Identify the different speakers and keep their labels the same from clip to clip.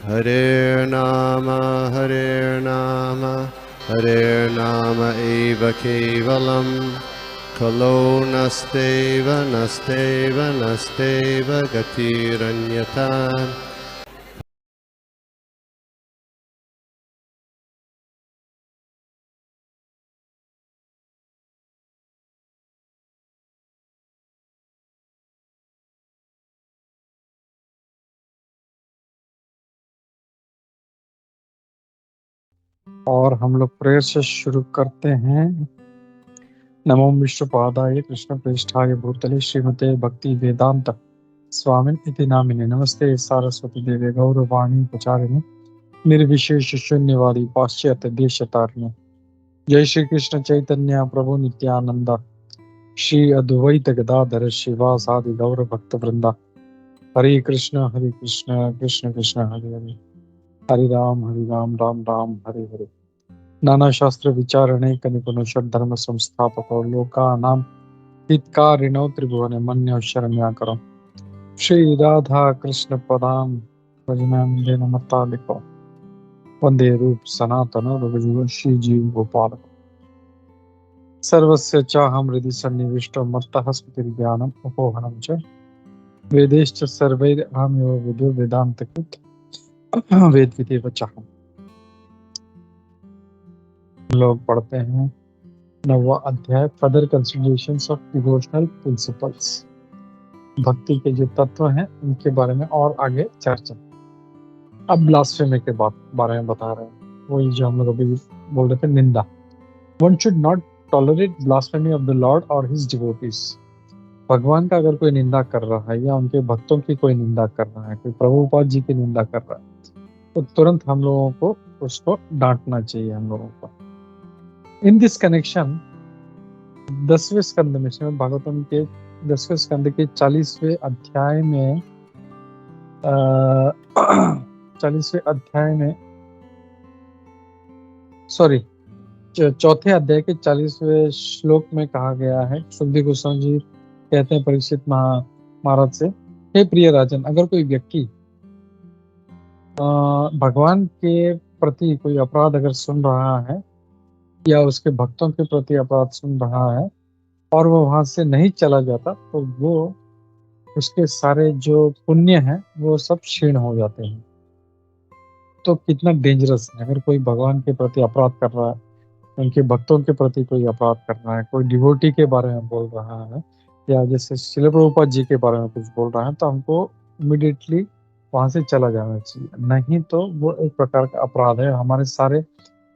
Speaker 1: Hare Nama, Hare Nama eva kevalam, Kalo nasteva, nasteva, nasteva gatiranyata.
Speaker 2: और हम लोग prayer से शुरू करते हैं। नमो विष्णुपादाय कृष्ण प्रेष्ठाय भूतले श्रीमते भक्ति वेदांत स्वामिन इति नामिने नमस्ते सारस्वती देवे गौरवाणी प्रचारिणे निर्विशेष शून्यवादी पाश्चात्य देशतारिणे। जय श्री कृष्ण चैतन्य प्रभु नित्यानंद श्री अद्वैत गदाधर शिवासादि गौर भक्त वृंदा। हरे कृष्ण कृष्ण कृष्ण हरे हरे, हरे राम राम राम हरे हरे। नाना शास्त्र विचारणे कनिपुनुषद धर्म संस्थापको लोकानां हितकारिणो त्रिभुवने मन्यो शरण्याकरम्। श्री राधा कृष्ण पदां भजनामृते नमतालिको वंदे रूप सनातन रघुजीवन श्री जीव गोपाल। सर्वस्य चाहं हृदि सन्निविष्टो मत्तः स्मृतिर्ज्ञानम् उपोहनं च वेदैश्च सर्वैरहमेव विदुर वेदान्तकृत् वेदविदेव चाहम्। लोग पढ़ते हैं 9वां अध्याय further considerations of devotional principles. भक्ति के जो तत्व हैं उनके बारे में और आगे चर्चा। अब ब्लास्फेमी के बारे में बता रहे हैं, वही जो हम लोग अभी बोल रहे थे, निंदा। One should not tolerate blasphemy of the Lord और हिज डिवोटीज। भगवान का अगर कोई निंदा कर रहा है या उनके भक्तों की कोई निंदा कर रहा है, कोई प्रभुपाद जी की निंदा कर रहा है, तो तुरंत हम लोगों को उसको डांटना चाहिए। हम लोगों को इन दिस कनेक्शन 10वें स्कंद में, श्रीमद् भागवतम के 10वें स्कंद के 40वें अध्याय में 40वें अध्याय में चौथे अध्याय के 40वें श्लोक में कहा गया है। सुखदेव गोस्वामी जी कहते हैं परीक्षित महाराज से, हे प्रिय राजन, अगर कोई व्यक्ति भगवान के प्रति कोई अपराध अगर सुन रहा है या उसके भक्तों के प्रति अपराध सुन रहा है और वो वहां से नहीं चला जाता, तो वो उसके सारे जो पुण्य हैं वो सब क्षीण हो जाते हैं। तो कितना डेंजरस है। अगर कोई भगवान के प्रति अपराध कर रहा है, उनके भक्तों के प्रति कोई अपराध कर रहा है, कोई डिवोटी के बारे में बोल रहा है या जैसे श्रील प्रभुपाद जी के बारे में कुछ बोल रहा है, तो हमको इमिडिएटली वहां से चला जाना चाहिए। नहीं तो वो एक प्रकार का अपराध है, हमारे सारे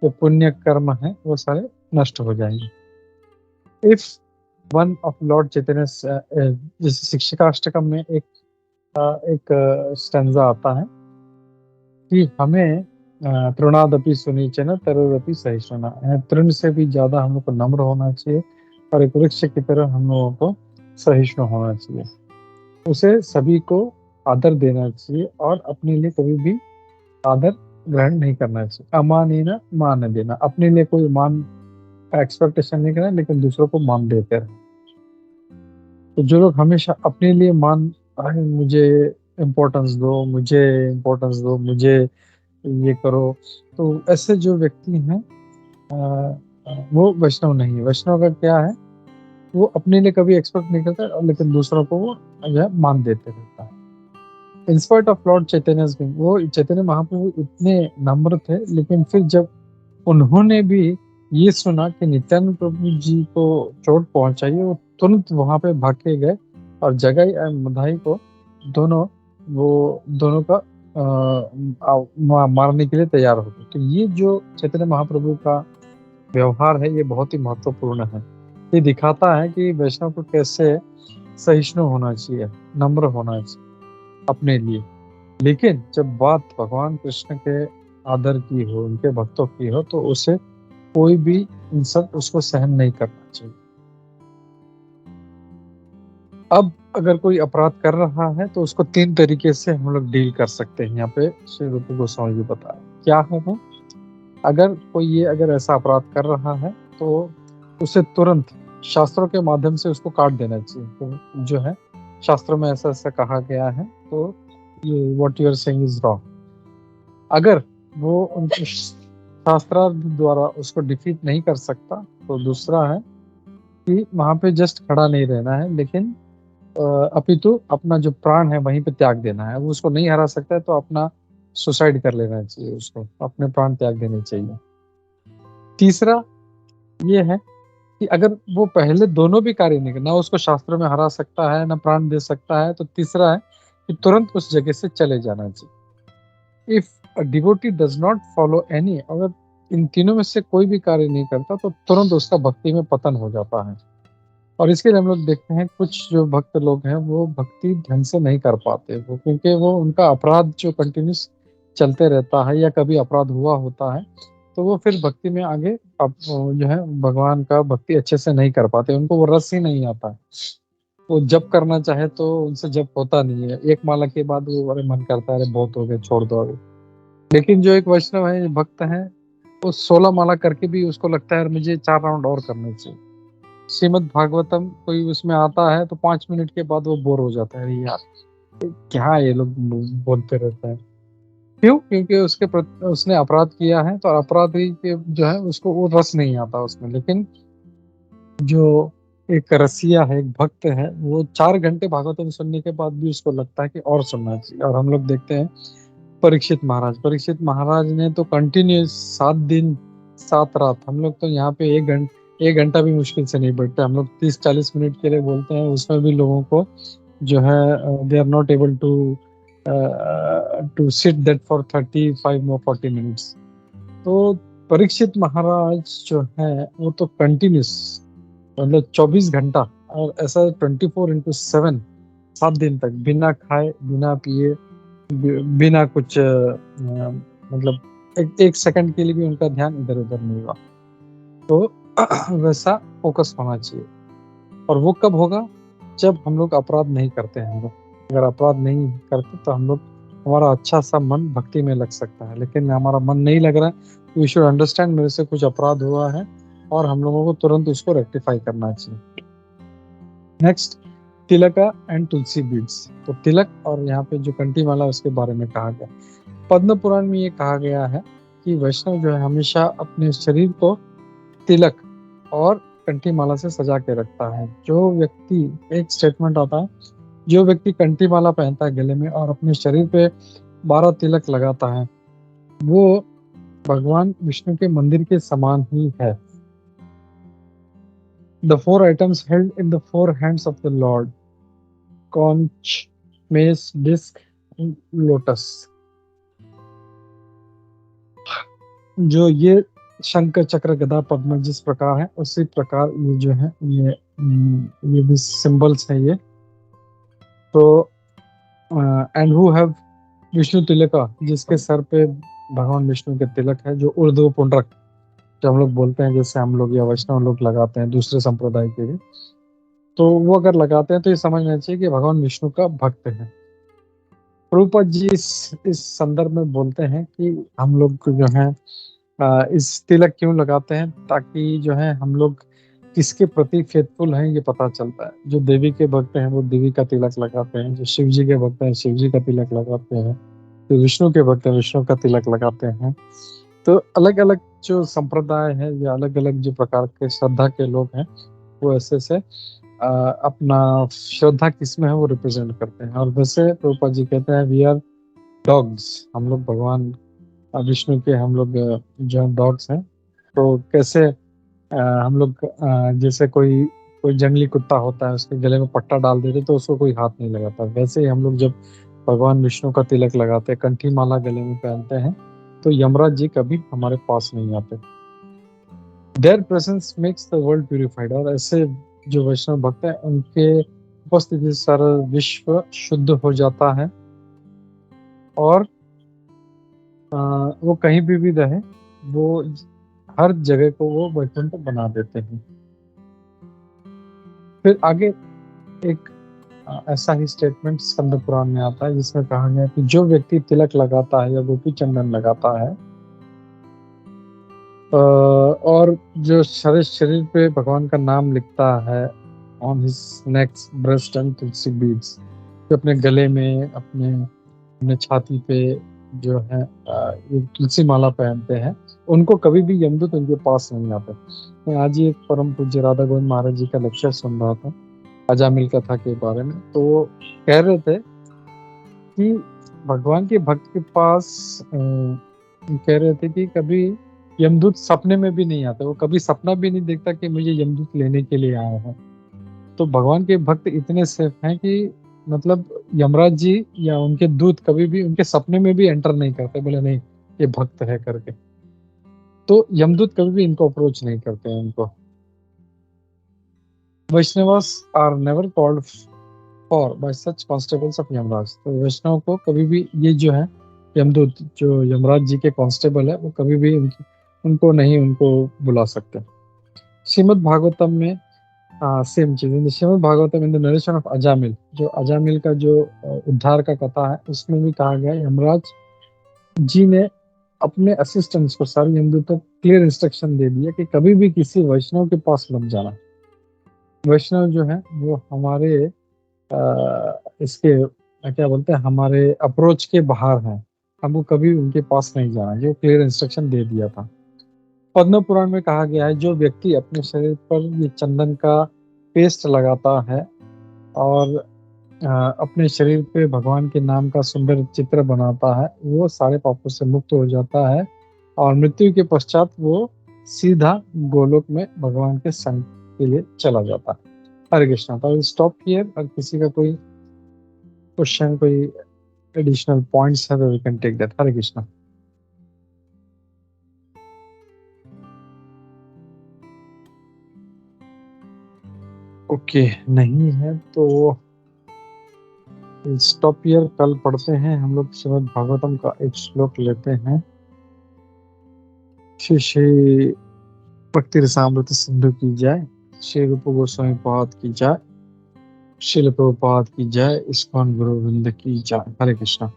Speaker 2: जो पुण्य कर्म हैं वो सारे नष्ट हो जाएंगे। इफ वन ऑफ लॉर्ड चैतन्य, जैसे शिक्षिकाष्टकम में एक स्टैंजा आता है कि हमें तृणादपि सुनीचन तरुरपि सहिष्णुना, तृण से भी ज्यादा हम लोग को नम्र होना चाहिए और एक वृक्ष की तरह हम लोगों को सहिष्णु होना चाहिए। उसे सभी को आदर देना चाहिए और अपने लिए कभी भी आदर ग्रहण नहीं करना चाहिए। अमानेन मान देना, अपने लिए कोई मान का एक्सपेक्टेशन नहीं करना, लेकिन दूसरों को मान देते रहे। तो जो लोग हमेशा अपने लिए मान, मुझे इम्पोर्टेंस दो, मुझे इम्पोर्टेंस दो, मुझे ये करो, तो ऐसे जो व्यक्ति हैं वो वैष्णव नहीं है। वैष्णव का क्या है, वो अपने लिए कभी एक्सपेक्ट नहीं करता, लेकिन दूसरों को वो जो है मान देते रहता है। इंस्पाइट ऑफ लॉर्ड चैतन्य, वो चैतन्य महाप्रभु इतने नम्र थे, लेकिन फिर जब उन्होंने भी ये सुना कि नित्यानंद प्रभु जी को चोट पहुंचाई, वो तुरंत वहां पे भाग के गए और जगाई और मधाई को दोनों का मारने के लिए तैयार हो गए। तो ये जो चैतन्य महाप्रभु का व्यवहार है ये बहुत ही महत्वपूर्ण है। ये दिखाता है कि वैष्णव को कैसे सहिष्णु होना चाहिए, नम्र होना चाहिए अपने लिए। लेकिन जब बात भगवान कृष्ण के आदर की हो, उनके भक्तों की हो, तो उसे कोई भी इंसान उसको सहन नहीं करना चाहिए। अब अगर कोई अपराध कर रहा है तो उसको 3 तरीके से हम लोग डील कर सकते हैं। यहाँ पे श्री रूप गोस्वामी जी बताया क्या है वो। अगर कोई अगर ऐसा अपराध कर रहा है तो उसे तुरंत शास्त्रों के माध्यम से उसको काट देना चाहिए। तो जो है शास्त्रों में ऐसा ऐसा कहा गया है, तो ये what you are saying is wrong. अगर वो उनके शास्त्रार्थ द्वारा उसको डिफीट नहीं कर सकता, तो दूसरा है कि वहां पे जस्ट खड़ा नहीं रहना है, लेकिन अपितु अपना जो प्राण है वहीं पे त्याग देना है। वो उसको नहीं हरा सकता है तो अपना सुसाइड कर लेना चाहिए, उसको अपने प्राण त्याग देने चाहिए। तीसरा ये है कि अगर वो पहले दोनों भी कार्य नहीं करना, उसको शास्त्रों में हरा सकता है ना प्राण दे सकता है, तो तीसरा है कि तुरंत उस जगह से चले जाना चाहिए। If a devotee does not follow any, अगर इन तीनों में से कोई भी कार्य नहीं करता तो तुरंत उसका भक्ति में पतन हो जाता है। और इसके लिए हम लोग देखते हैं कुछ जो भक्त लोग हैं वो भक्ति ढंग से नहीं कर पाते, वो क्योंकि वो उनका अपराध जो कंटिन्यूस चलते रहता है या कभी अपराध हुआ होता है, तो वो फिर भक्ति में आगे अब जो है भगवान का भक्ति अच्छे से नहीं कर पाते, उनको वो रस ही नहीं आता है। वो जप करना चाहे तो उनसे जप होता नहीं है, एक माला के बाद वो अरे मन करता है अरे बहुत हो गए छोड़ दो अभी। लेकिन जो एक वैष्णव है भक्त है, वो 16 माला करके भी उसको लगता है यार मुझे 4 राउंड और करने चाहिए। श्रीमद् भागवतम कोई उसमें आता है तो 5 मिनट के बाद वो बोर हो जाता है, अरे यार क्या ये लोग बोलते रहते हैं। क्यों? क्योंकि उसने अपराध किया है, तो अपराधी के जो है उसको वो रस नहीं आता उसमें। लेकिन जो एक रसिया है, एक भक्त है, वो 4 घंटे भागवतम सुनने के बाद भी उसको लगता है कि और सुनना चाहिए। और हम लोग देखते हैं परीक्षित महाराज ने तो कंटिन्यूस 7 दिन 7 रात, हम लोग तो यहाँ पे 1 घंटा भी मुश्किल से नहीं बैठते, हम लोग 30-40 मिनट के लिए बोलते हैं, उसमें भी लोगों को जो है they are not able to sit that for 35 or 40 minutes. तो परीक्षित महाराज जो है वो तो कंटिन्यूस मतलब 24 घंटा, और ऐसा 24/7 7 दिन तक बिना खाए बिना पिए बिना कुछ मतलब एक सेकंड के लिए भी उनका ध्यान इधर उधर नहीं हुआ। तो वैसा फोकस होना चाहिए। और वो कब होगा? जब हम लोग अपराध नहीं करते हैं। हम लोग अगर अपराध नहीं करते तो हम लोग हमारा अच्छा सा मन भक्ति में लग सकता है। लेकिन हमारा मन नहीं लग रहा है, वी शुड अंडरस्टैंड मेरे से कुछ अपराध हुआ है और हम लोगों को तुरंत उसको रेक्टिफाई करना चाहिए। Next, Tilka and Tulsi beads. तो तिलक और यहाँ पे जो कंठी माला उसके बारे में कहा गया। पद्म पुराण में ये कहा गया है कि वैष्णव जो है हमेशा अपने शरीर को तिलक और कंठी माला से सजा के रखता है। जो व्यक्ति, एक स्टेटमेंट आता है, जो व्यक्ति कंठी माला पहनता है गले में और अपने शरीर पे 12 तिलक लगाता है, वो भगवान विष्णु के मंदिर के समान ही है। The 4 items held in the 4 hands of the Lord: conch, mace, disc, lotus। जो ये शंकर चक्र गदा पद्म जिस प्रकार है उसी प्रकार ये जो है ये भी सिंबल्स है ये। तो and who have Vishnu Tilka, जिसके सर पे भगवान विष्णु के तिलक है, जो ऊर्ध्व पुंड्रक जो हम लोग बोलते हैं, जैसे हम लोग या वैष्णव लोग लगाते हैं दूसरे संप्रदाय के भी, तो वो अगर लगाते हैं तो ये समझना चाहिए कि भगवान विष्णु का भक्त है। प्रभुपाद जी इस संदर्भ में बोलते हैं कि हम लोग जो है इस तिलक क्यों लगाते हैं, ताकि जो है हम लोग किसके प्रति फेथफुल हैं ये पता चलता है। जो देवी के भक्त हैं वो देवी का तिलक लगाते हैं, जो शिव जी के भक्त हैं शिव जी का तिलक लगाते हैं, जो विष्णु के भक्त हैं विष्णु का तिलक लगाते हैं। तो अलग अलग जो संप्रदाय है या अलग अलग जो प्रकार के श्रद्धा के लोग हैं वो ऐसे से अपना श्रद्धा किसमें है वो रिप्रेजेंट करते हैं। और वैसे प्रभुपाद जी कहते हैं वी आर डॉग्स, हम लोग भगवान विष्णु के हम लोग जो डॉग्स हैं। तो कैसे हम लोग जैसे कोई कोई जंगली कुत्ता होता है उसके गले में पट्टा डाल देते तो उसको कोई हाथ नहीं लगाता, वैसे ही हम लोग जब भगवान विष्णु का तिलक लगाते हैं, कंठी माला गले में पहनते हैं, तो यमराज जी कभी हमारे पास नहीं आते। There presence makes the world purified. और ऐसे जो वैष्णव भक्त हैं उनके उपस्थिति से सारा विश्व शुद्ध हो जाता है और वो कहीं भी रहे वो हर जगह को वो वैकुंठ बना देते हैं। फिर आगे एक ऐसा ही स्टेटमेंट स्कंद पुराण में आता है जिसमें कहा गया कि जो व्यक्ति तिलक लगाता है या गोपी चंदन लगाता है और जो शरीर पे भगवान का नाम लिखता है on his neck, breast and Tulsi beads, जो अपने गले में अपने छाती पे जो है ये तुलसी माला पहनते हैं, उनको कभी भी यमदूत उनके पास नहीं आते। मैं आज ही एक परम पूज्य राधा गोविंद महाराज जी का लेक्चर सुन रहा था अजामिल कथा के बारे में। तो वो कह रहे थे कि भगवान के भक्त के पास कह रहे थे कि कभी यमदूत सपने में भी नहीं आता, वो कभी सपना भी नहीं देखता कि मुझे यमदूत लेने के लिए आए हैं। तो भगवान के भक्त इतने सेफ हैं कि मतलब यमराज जी या उनके दूत कभी भी उनके सपने में भी एंटर नहीं करते, बोले नहीं ये भक्त है करके। तो यमदूत कभी भी इनको अप्रोच नहीं करते हैं उनको। Vaishnavas are never called for by such constables of Yamraj. तो वैष्णव को कभी भी ये जो है यमदूत, जो यमराज जी के कांस्टेबल है, वो कभी भी उनको नहीं उनको बुला सकते। श्रीमद् भागवतम में सेम चीज, Shrimad Bhagavatam in the narration of Ajamil, जो अजामिल का जो उद्धार का कथा है, उसमें भी कहा गया यमराज जी ने अपने असिस्टेंट्स को, सारे यमदूतों को क्लियर इंस्ट्रक्शन दे दिया कि कभी भी किसी वैष्णव के पास मत जाना। वैष्णव जो है वो हमारे इसके क्या बोलते हैं, हमारे अप्रोच के बाहर हैं, हमको कभी उनके पास नहीं जाना, ये क्लियर इंस्ट्रक्शन दे दिया था। पद्म पुराण में कहा गया है जो व्यक्ति अपने शरीर पर ये चंदन का पेस्ट लगाता है और अपने शरीर पे भगवान के नाम का सुंदर चित्र बनाता है, वो सारे पापों से मुक्त हो जाता है और मृत्यु के पश्चात वो सीधा गोलोक में भगवान के संग के लिए चला जाता है। हरे कृष्णा। तो स्टॉप हियर, और किसी का कोई क्वेश्चन, कोई एडिशनल पॉइंट्स है तो we can take that. Hare Krishna. Okay नहीं है तो स्टॉप हियर। कल पढ़ते हैं हम लोग श्रीमद् भागवतम का एक श्लोक लेते हैं। श्री श्री भक्ति रसामृत सिंधु की जय, श्री रूप गोस्वामी पाद की जय, श्रील प्रभुपाद की जय, इस्कॉन गुरु वृंद की जय। हरे कृष्णा।